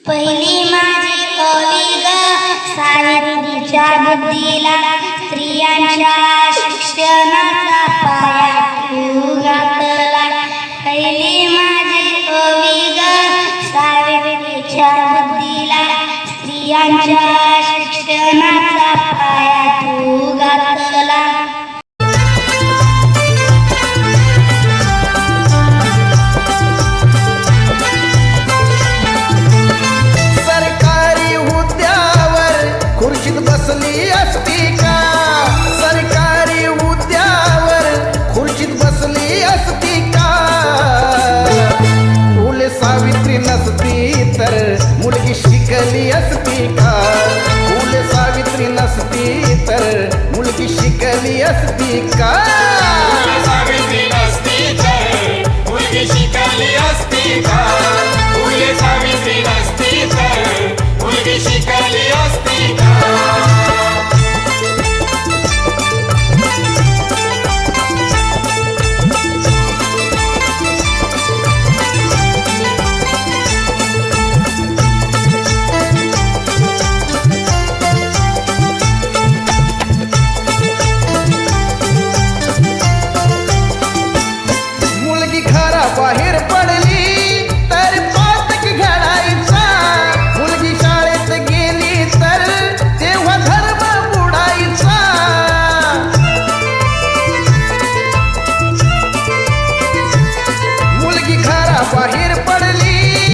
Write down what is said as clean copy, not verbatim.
पहिली माझी कवी ग सावित्रीच्या बुद्धीला स्त्रियांच्या शिक्षणाचा पाया ठेवू घातला. पहिली माझी कवी ग सावित्रीच्या बुद्धीला स्त्रियांच्या शिक्षणाचा पाया ठेवू घातला. सरकारी हुद्द्यावर खुर्चीत बसली असती का? सरकारी हुद्द्यावर खुर्चीत बसली असती का? फुले सावित्री नसती तर मुलगी शिकली असती का? फुले सावित्री नसती तर मुलगी शिकली असती का? सावित्री नसती तर मुलगी शिकली असती का?